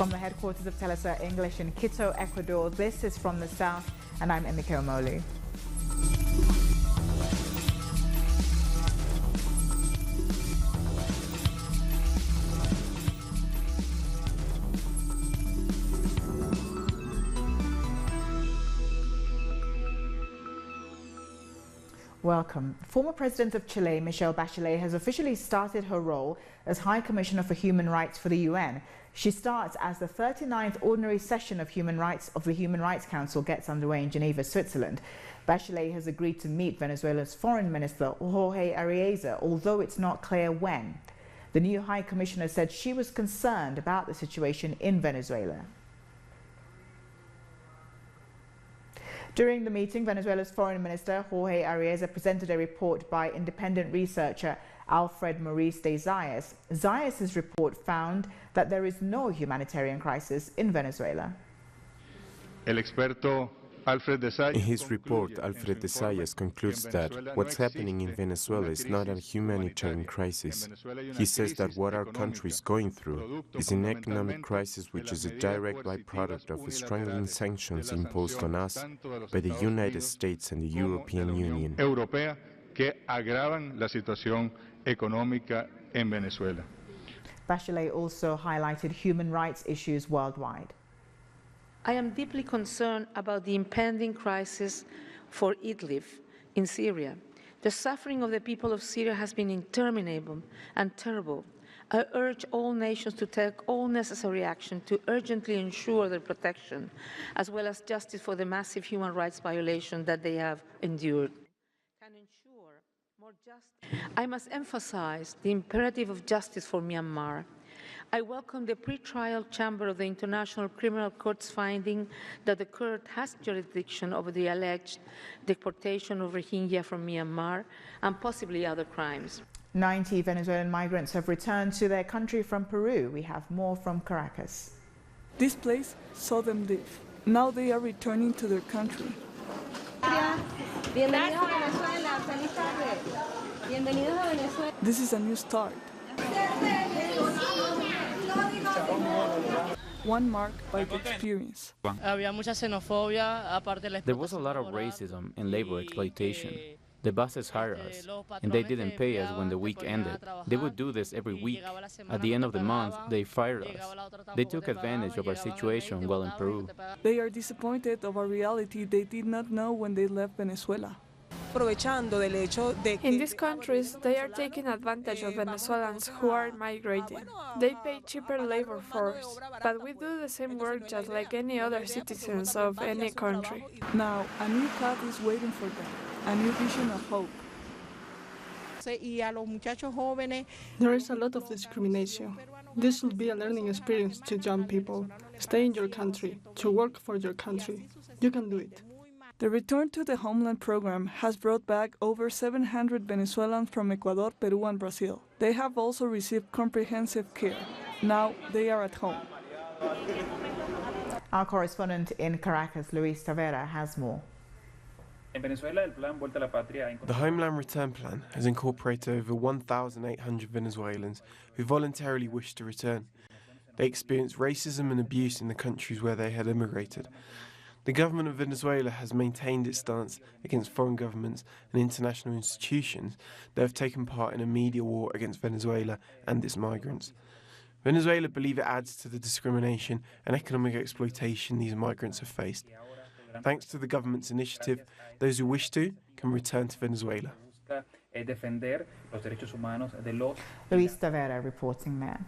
From the headquarters of Telesur English in Quito, Ecuador, this is From the South, and I'm Emike Omolu. Welcome. Former President of Chile, Michelle Bachelet, has officially started her role as High Commissioner for Human Rights for the UN. She starts as the 39th Ordinary Session of the Human Rights Council gets underway in Geneva, Switzerland. Bachelet has agreed to meet Venezuela's Foreign Minister, Jorge Arreaza, although it's not clear when. The new High Commissioner said she was concerned about the situation in Venezuela. During the meeting, Venezuela's Foreign Minister, Jorge Arreaza, presented a report by independent researcher Alfred Maurice de Zayas. Zayas' report found that there is no humanitarian crisis in Venezuela. In his report, Alfred de Zayas concludes that what's happening in Venezuela is not a humanitarian crisis. He says that what our country is going through is an economic crisis which is a direct byproduct of the strangling sanctions imposed on us by the United States and the European Union. Bachelet also highlighted human rights issues worldwide. I am deeply concerned about the impending crisis for Idlib in Syria. The suffering of the people of Syria has been interminable and terrible. I urge all nations to take all necessary action to urgently ensure their protection, as well as justice for the massive human rights violation that they have endured. I must emphasize the imperative of justice for Myanmar. I welcome the pre-trial chamber of the International Criminal Court's finding that the court has jurisdiction over the alleged deportation of Rohingya from Myanmar and possibly other crimes. 90 Venezuelan migrants have returned to their country from Peru. We have more from Caracas. This place saw them live. Now they are returning to their country. This is a new start. One marked by the experience. There was a lot of racism and labor exploitation. The bosses hired us, and they didn't pay us when the week ended. They would do this every week. At the end of the month, they fired us. They took advantage of our situation while in Peru. They are disappointed of a reality they did not know when they left Venezuela. In these countries, they are taking advantage of Venezuelans who are migrating. They pay cheaper labor force, but we do the same work just like any other citizens of any country. Now, a new path is waiting for them, a new vision of hope. There is a lot of discrimination. This will be a learning experience to young people. Stay in your country, to work for your country. You can do it. The Return to the Homeland program has brought back over 700 Venezuelans from Ecuador, Peru, and Brazil. They have also received comprehensive care. Now they are at home. Our correspondent in Caracas, Luis Tavera, has more. The Homeland Return Plan has incorporated over 1,800 Venezuelans who voluntarily wish to return. They experienced racism and abuse in the countries where they had immigrated. The government of Venezuela has maintained its stance against foreign governments and international institutions that have taken part in a media war against Venezuela and its migrants. Venezuela believe it adds to the discrimination and economic exploitation these migrants have faced. Thanks to the government's initiative, those who wish to can return to Venezuela. Luis Tavera reporting there.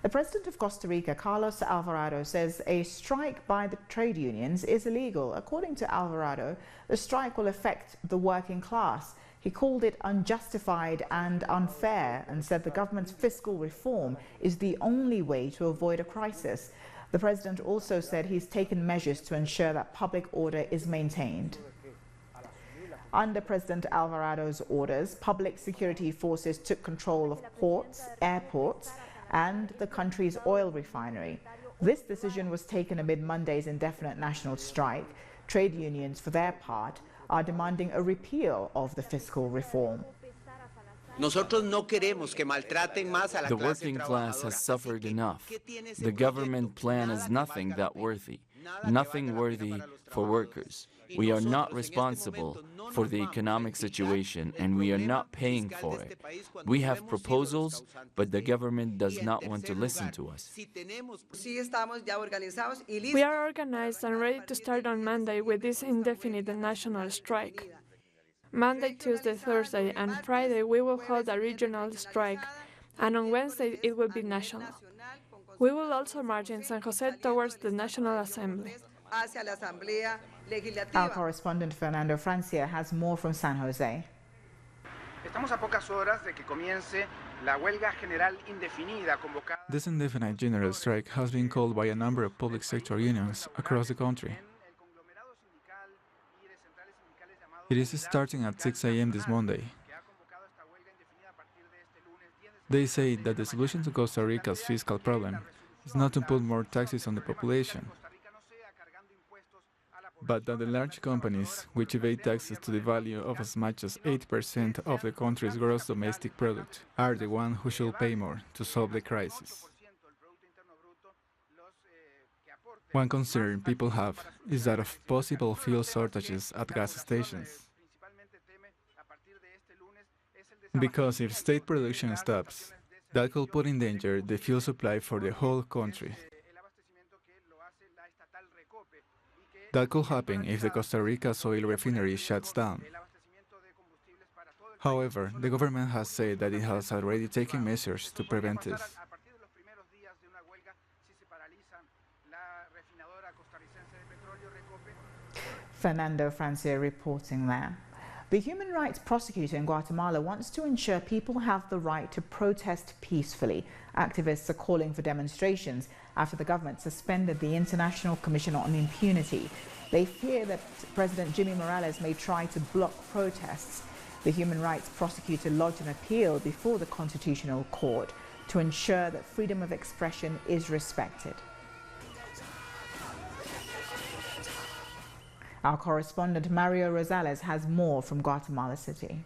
The president of Costa Rica, Carlos Alvarado, says a strike by the trade unions is illegal. According to Alvarado, the strike will affect the working class. He called it unjustified and unfair and said the government's fiscal reform is the only way to avoid a crisis. The president also said he's taken measures to ensure that public order is maintained. Under President Alvarado's orders, public security forces took control of ports, airports, and the country's oil refinery. This decision was taken amid Monday's indefinite national strike. Trade unions, for their part, are demanding a repeal of the fiscal reform. The working class has suffered enough. The government plan is nothing that worthy, nothing worthy for workers. We are not responsible for the economic situation, and we are not paying for it. We have proposals, but the government does not want to listen to us. We are organized and ready to start on Monday with this indefinite national strike. Monday, Tuesday, Thursday, and Friday we will hold a regional strike, and on Wednesday it will be national. We will also march in San Jose towards the National Assembly. Our correspondent Fernando Francia has more from San Jose. This indefinite general strike has been called by a number of public sector unions across the country. It is starting at 6 a.m. this Monday. They say that the solution to Costa Rica's fiscal problem is not to put more taxes on the population, but that the large companies, which evade taxes to the value of as much as 8% of the country's gross domestic product, are the ones who should pay more to solve the crisis. One concern people have is that of possible fuel shortages at gas stations. Because if state production stops, that could put in danger the fuel supply for the whole country. That could happen if the Costa Rica's oil refinery shuts down. However, the government has said that it has already taken measures to prevent this. Fernando Francia reporting there. The human rights prosecutor in Guatemala wants to ensure people have the right to protest peacefully. Activists are calling for demonstrations after the government suspended the International Commission on Impunity. They fear that President Jimmy Morales may try to block protests. The human rights prosecutor lodged an appeal before the Constitutional Court to ensure that freedom of expression is respected. Our correspondent Mario Rosales has more from Guatemala City.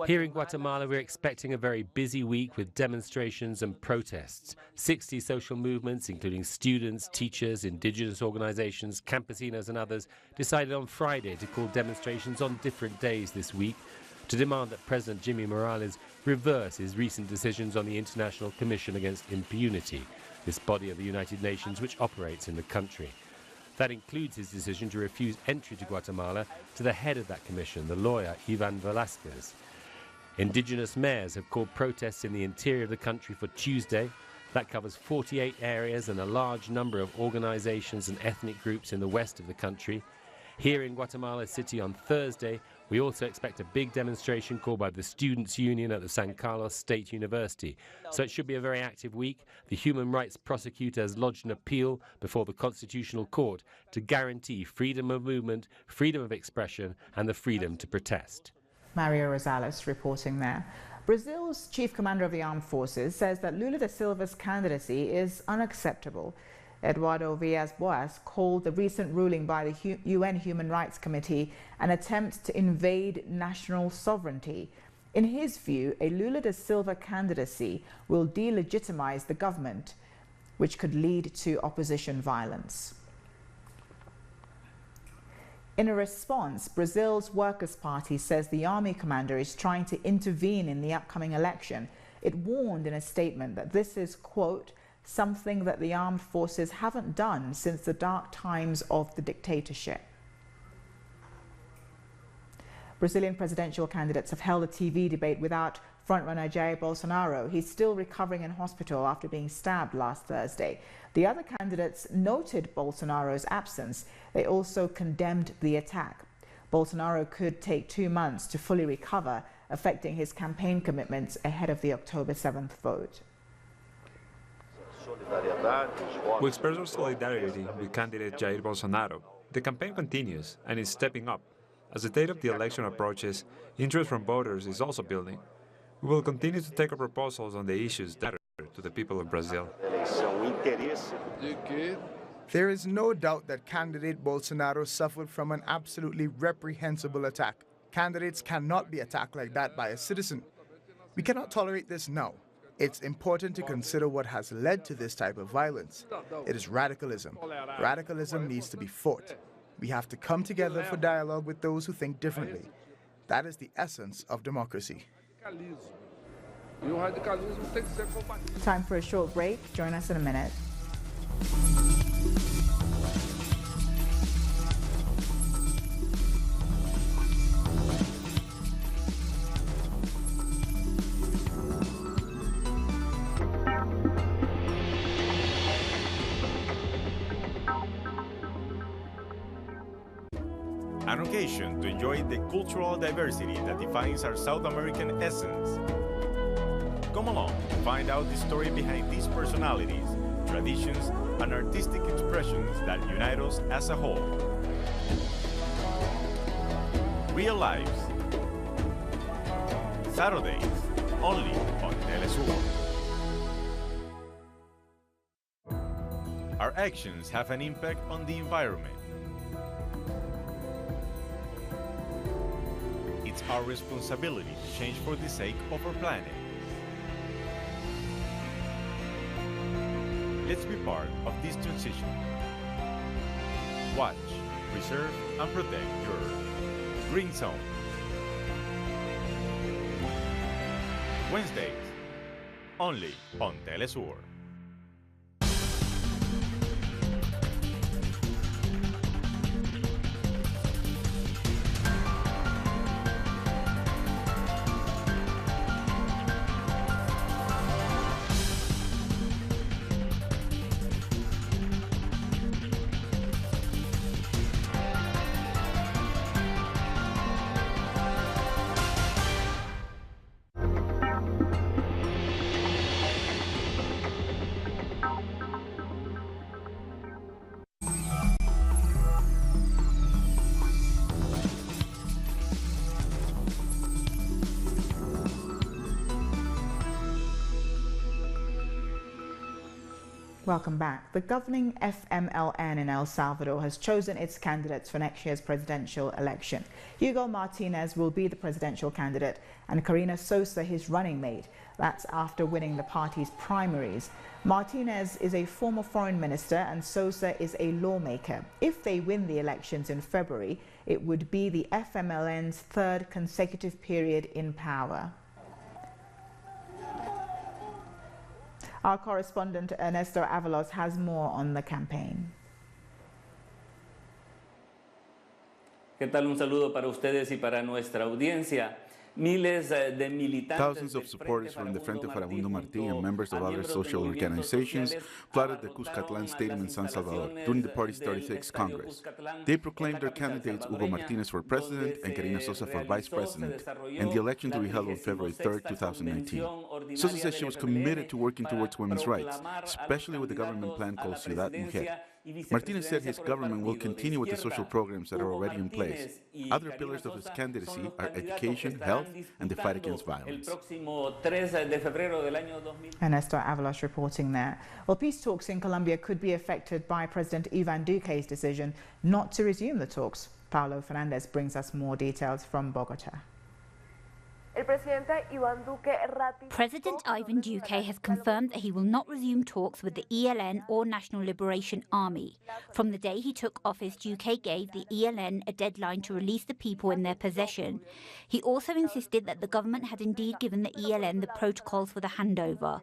Here in Guatemala, we're expecting a very busy week with demonstrations and protests. 60 social movements, including students, teachers, indigenous organizations, campesinos and others, decided on Friday to call demonstrations on different days this week to demand that President Jimmy Morales reverse his recent decisions on the International Commission Against Impunity, this body of the United Nations which operates in the country. That includes his decision to refuse entry to Guatemala to the head of that commission, the lawyer Ivan Velasquez. Indigenous mayors have called protests in the interior of the country for Tuesday. That covers 48 areas and a large number of organizations and ethnic groups in the west of the country. Here in Guatemala City on Thursday, we also expect a big demonstration called by the Students' Union at the San Carlos State University. So it should be a very active week. The human rights prosecutor has lodged an appeal before the Constitutional Court to guarantee freedom of movement, freedom of expression, and the freedom to protest. Mario Rosales reporting there. Brazil's chief commander of the armed forces says that Lula da Silva's candidacy is unacceptable. Eduardo Villas-Boas called the recent ruling by the UN Human Rights Committee an attempt to invade national sovereignty. In his view, a Lula da Silva candidacy will delegitimize the government, which could lead to opposition violence. In a response, Brazil's Workers' Party says the army commander is trying to intervene in the upcoming election. It warned in a statement that this is, quote, something that the armed forces haven't done since the dark times of the dictatorship. Brazilian presidential candidates have held a TV debate without frontrunner Jair Bolsonaro. He's still recovering in hospital after being stabbed last Thursday. The other candidates noted Bolsonaro's absence. They also condemned the attack. Bolsonaro could take 2 months to fully recover, affecting his campaign commitments ahead of the October 7th vote. We express our solidarity with candidate Jair Bolsonaro. The campaign continues and is stepping up. As the date of the election approaches, interest from voters is also building. We will continue to take our proposals on the issues that matter to the people of Brazil. There is no doubt that candidate Bolsonaro suffered from an absolutely reprehensible attack. Candidates cannot be attacked like that by a citizen. We cannot tolerate this, no. It's important to consider what has led to this type of violence. It is radicalism. Radicalism needs to be fought. We have to come together for dialogue with those who think differently. That is the essence of democracy. Time for a short break. Join us in a minute. An occasion to enjoy the cultural diversity that defines our South American essence. Come along and find out the story behind these personalities, traditions, and artistic expressions that unite us as a whole. Real Lives. Saturdays, only on Telesur. Our actions have an impact on the environment. It's our responsibility to change for the sake of our planet. Let's be part of this transition. Watch, preserve, and protect your Green Zone. Wednesdays, only on Telesur. Welcome back. The governing FMLN in El Salvador has chosen its candidates for next year's presidential election. Hugo Martinez will be the presidential candidate and Karina Sosa his running mate. That's after winning the party's primaries. Martinez is a former foreign minister and Sosa is a lawmaker. If they win the elections in February, it would be the FMLN's third consecutive period in power. Our correspondent Ernesto Avalos has more on the campaign. ¿Qué tal? Un saludo para ustedes y para nuestra audiencia. Thousands of supporters from the Frente Farabundo Martí and members of other social organizations flooded the Cuscatlán Stadium in San Salvador during the party's 36th Congress. They proclaimed their candidates Hugo Martinez for president and Karina Sosa for vice president, and the election to be held on February 3rd, 2019. Sosa said she was committed to working towards women's rights, especially with the government plan called Ciudad Mujer. Martinez said his government will continue with the social programs that are already in place. Other pillars of his candidacy are education, health, and the fight against violence. Ernesto Avalos reporting there. Well, peace talks in Colombia could be affected by President Ivan Duque's decision not to resume the talks. Paulo Fernandez brings us more details from Bogota. President Ivan Duque has confirmed that he will not resume talks with the ELN or National Liberation Army. From the day he took office, Duque gave the ELN a deadline to release the people in their possession. He also insisted that the government had indeed given the ELN the protocols for the handover.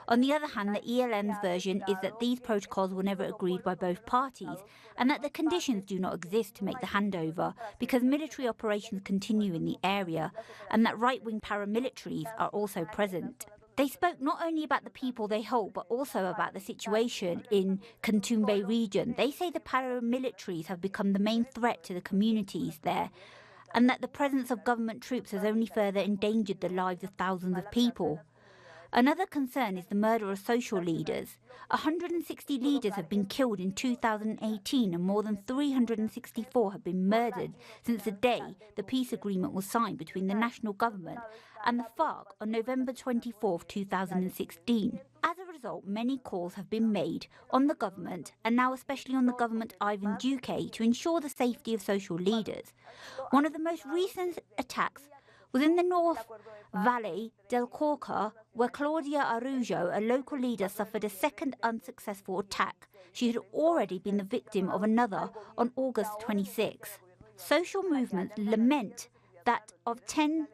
On the other hand, the ELN's version is that these protocols were never agreed by both parties and that the conditions do not exist to make the handover because military operations continue in the area and that right-wing paramilitaries are also present. They spoke not only about the people they hold but also about the situation in Cantumbe region. They say the paramilitaries have become the main threat to the communities there and that the presence of government troops has only further endangered the lives of thousands of people. Another concern is the murder of social leaders. 160 leaders have been killed in 2018 and more than 364 have been murdered since the day the peace agreement was signed between the national government and the FARC on November 24, 2016. As a result, many calls have been made on the government, and now especially on the government Ivan Duque, to ensure the safety of social leaders. One of the most recent attacks was in the North Valley del Cauca, where Claudia Araujo, a local leader, suffered a second unsuccessful attack. She had already been the victim of another on August 26. Social movements lament that of 10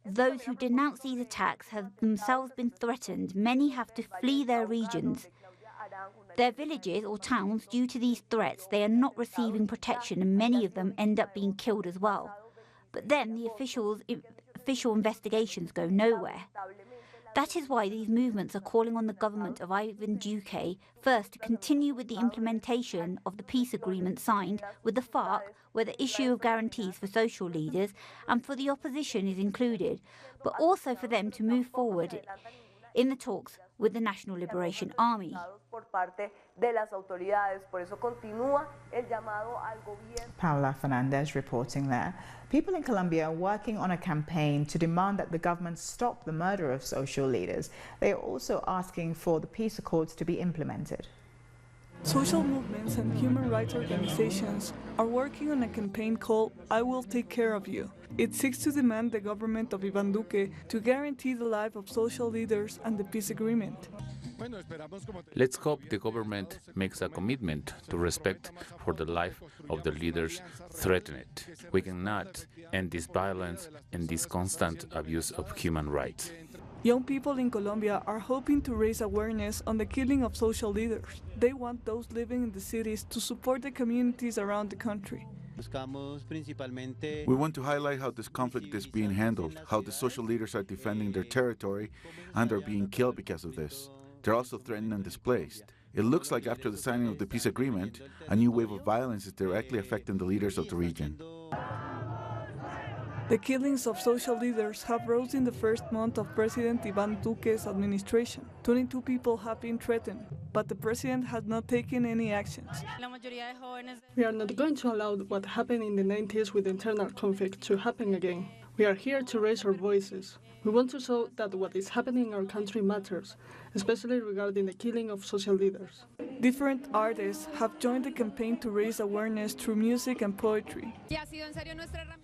those who denounce these attacks have themselves been threatened. Many have to flee their regions, their villages or towns due to these threats. They are not receiving protection, and many of them end up being killed as well. But then the official investigations go nowhere. That is why these movements are calling on the government of Ivan Duque first to continue with the implementation of the peace agreement signed with the FARC, where the issue of guarantees for social leaders and for the opposition is included, but also for them to move forward in the talks with the National Liberation Army. Paula Fernandez reporting there. People in Colombia are working on a campaign to demand that the government stop the murder of social leaders. They are also asking for the peace accords to be implemented. Social movements and human rights organizations are working on a campaign called I Will Take Care of You. It seeks to demand the government of Ivan Duque to guarantee the life of social leaders and the peace agreement. Let's hope the government makes a commitment to respect for the life of the leaders threatened. We cannot end this violence and this constant abuse of human rights. Young people in Colombia are hoping to raise awareness on the killing of social leaders. They want those living in the cities to support the communities around the country. We want to highlight how this conflict is being handled, how the social leaders are defending their territory and are being killed because of this. They're also threatened and displaced. It looks like after the signing of the peace agreement, a new wave of violence is directly affecting the leaders of the region. The killings of social leaders have rose in the first month of President Ivan Duque's administration. 22 people have been threatened, but the president has not taken any actions. We are not going to allow what happened in the 90s with internal conflict to happen again. We are here to raise our voices. We want to show that what is happening in our country matters, especially regarding the killing of social leaders. Different artists have joined the campaign to raise awareness through music and poetry.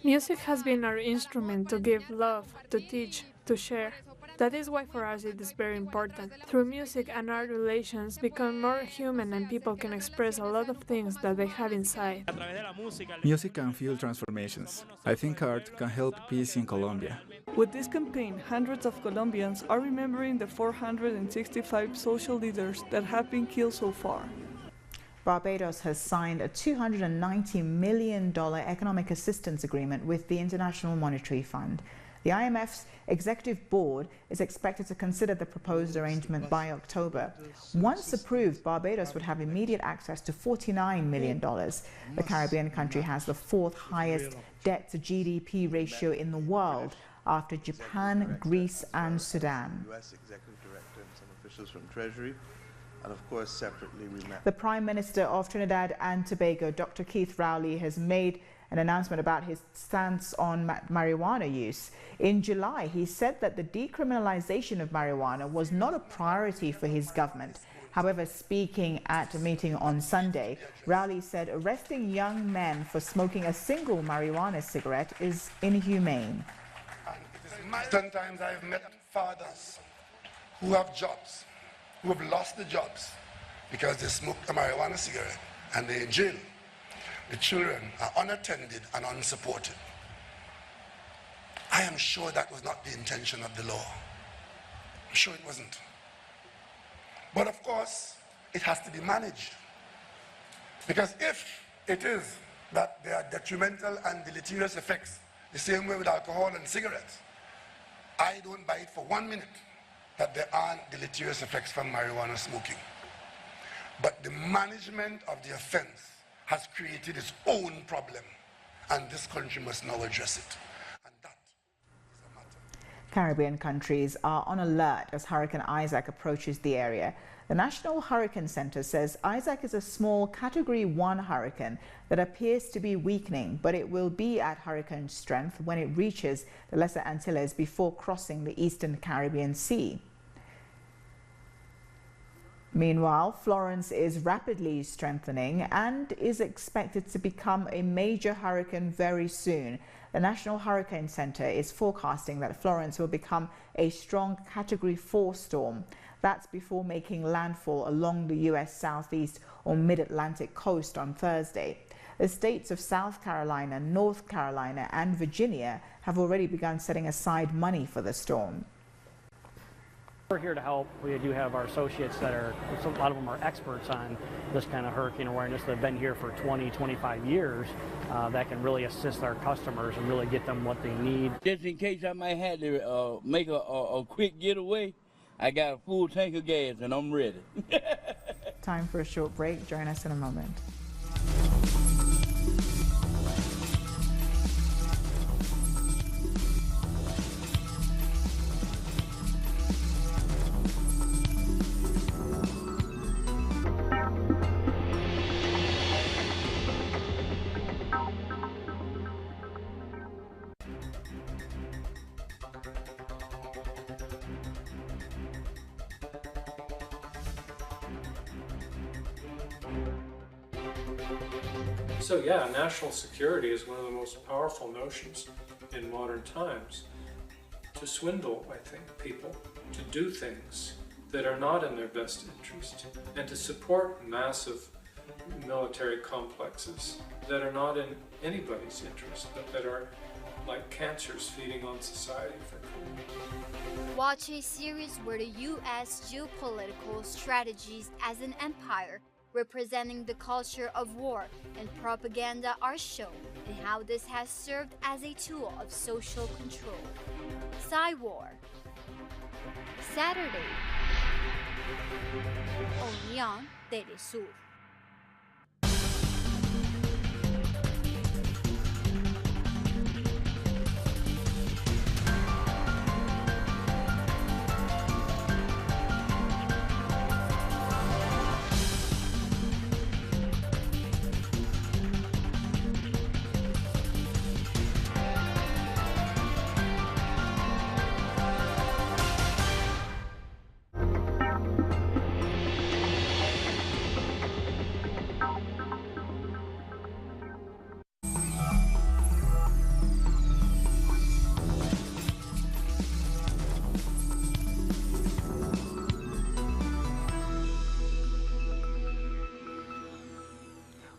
Music has been our instrument to give love, to teach, to share. That is why for us it is very important. Through music and art, relations become more human and people can express a lot of things that they have inside. Music can fuel transformations. I think art can help peace in Colombia. With this campaign, hundreds of Colombians are remembering the 465 social leaders that have been killed so far. Barbados has signed a $290 million economic assistance agreement with the International Monetary Fund. The IMF's executive board is expected to consider the proposed arrangement by October. Once approved, Barbados would have immediate access to $49 million. The Caribbean country has the fourth highest debt-to-GDP ratio in the world after Japan, Greece and Sudan. U.S. Executive Director and some officials from Treasury. And of course, separately, we met. The Prime Minister of Trinidad and Tobago, Dr. Keith Rowley, has made an announcement about his stance on marijuana use. In July, he said that the decriminalization of marijuana was not a priority for his government. However, speaking at a meeting on Sunday, Rowley said arresting young men for smoking a single marijuana cigarette is inhumane. Sometimes I've met fathers who have jobs, who have lost the jobs because they smoked a marijuana cigarette and they're in jail. The children are unattended and unsupported. I am sure that was not the intention of the law. I'm sure it wasn't. But of course, it has to be managed. Because if it is that there are detrimental and deleterious effects, the same way with alcohol and cigarettes, I don't buy it for 1 minute that there aren't deleterious effects from marijuana smoking. But the management of the offense has created its own problem, and this country must now address it. Caribbean countries are on alert as Hurricane Isaac approaches the area. The National Hurricane Center says Isaac is a small Category 1 hurricane that appears to be weakening, but it will be at hurricane strength when it reaches the Lesser Antilles before crossing the eastern Caribbean Sea. Meanwhile, Florence is rapidly strengthening and is expected to become a major hurricane very soon. The National Hurricane Center is forecasting that Florence will become a strong Category 4 storm. That's before making landfall along the U.S. southeast or mid-Atlantic coast on Thursday. The states of South Carolina, North Carolina, and Virginia have already begun setting aside money for the storm. We're here to help. We do have our associates that are, a lot of them are experts on this kind of hurricane awareness. They've been here for 20, 25 years that can really assist our customers and really get them what they need. Just in case I might have to make a quick getaway, I got a full tank of gas and I'm ready. Time for a short break. Join us in a moment. So yeah, national security is one of the most powerful notions in modern times. To swindle, I think, people, to do things that are not in their best interest, and to support massive military complexes that are not in anybody's interest, but that are like cancers feeding on society for good. Watch a series where the U.S. geopolitical strategies as an empire representing the culture of war and propaganda are shown, and how this has served as a tool of social control. Psy-War, Saturday, only on Telesur.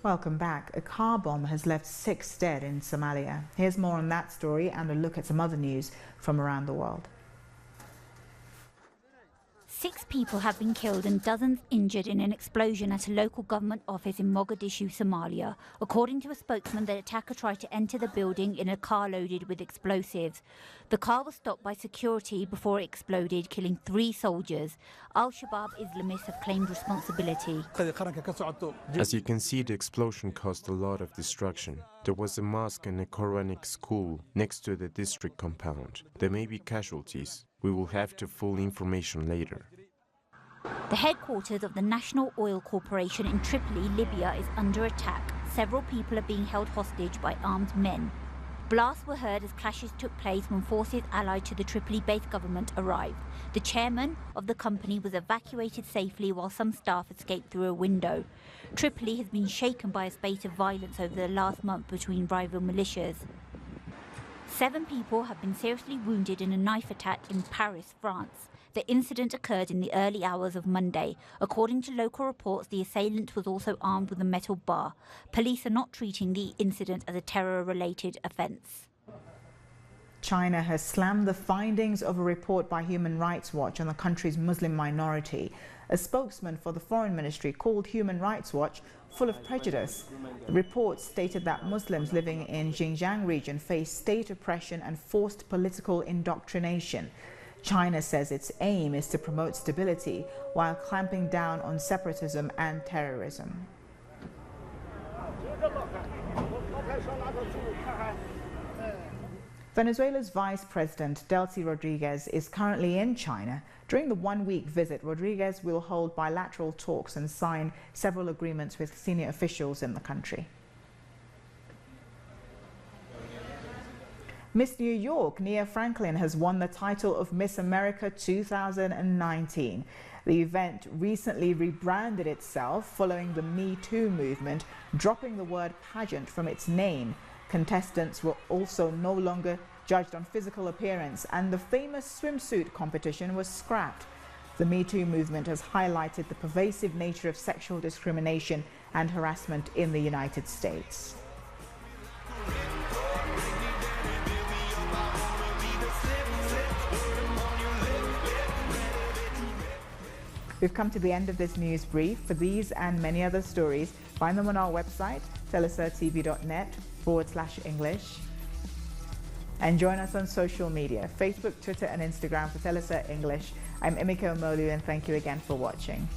Welcome back. A car bomb has left 6 dead in Somalia. Here's more on that story and a look at some other news from around the world. 6 people have been killed and dozens injured in an explosion at a local government office in Mogadishu, Somalia. According to a spokesman, the attacker tried to enter the building in a car loaded with explosives. The car was stopped by security before it exploded, killing 3 soldiers. Al-Shabaab Islamists have claimed responsibility. As you can see, the explosion caused a lot of destruction. There was a mosque and a Quranic school next to the district compound. There may be casualties. We will have the full information later. The headquarters of the National Oil Corporation in Tripoli, Libya, is under attack. Several people are being held hostage by armed men. Blasts were heard as clashes took place when forces allied to the Tripoli-based government arrived. The chairman of the company was evacuated safely while some staff escaped through a window. Tripoli has been shaken by a spate of violence over the last month between rival militias. 7 people have been seriously wounded in a knife attack in Paris, France. The incident occurred in the early hours of Monday. According to local reports, the assailant was also armed with a metal bar. Police are not treating the incident as a terror-related offence. China has slammed the findings of a report by Human Rights Watch on the country's Muslim minority. A spokesman for the Foreign Ministry called Human Rights Watch full of prejudice. The report stated that Muslims living in Xinjiang region face state oppression and forced political indoctrination. China says its aim is to promote stability while clamping down on separatism and terrorism. Venezuela's Vice President Delcy Rodriguez is currently in China. During the one-week visit, Rodriguez will hold bilateral talks and sign several agreements with senior officials in the country. Miss New York, Nia Franklin, has won the title of Miss America 2019. The event recently rebranded itself following the Me Too movement, dropping the word pageant from its name. Contestants were also no longer judged on physical appearance, and the famous swimsuit competition was scrapped. The Me Too movement has highlighted the pervasive nature of sexual discrimination and harassment in the United States. We've come to the end of this news brief. For these and many other stories, find them on our website, telesurtv.net/English. And join us on social media, Facebook, Twitter and Instagram for Telesur English. I'm Emeka Omolu, and thank you again for watching.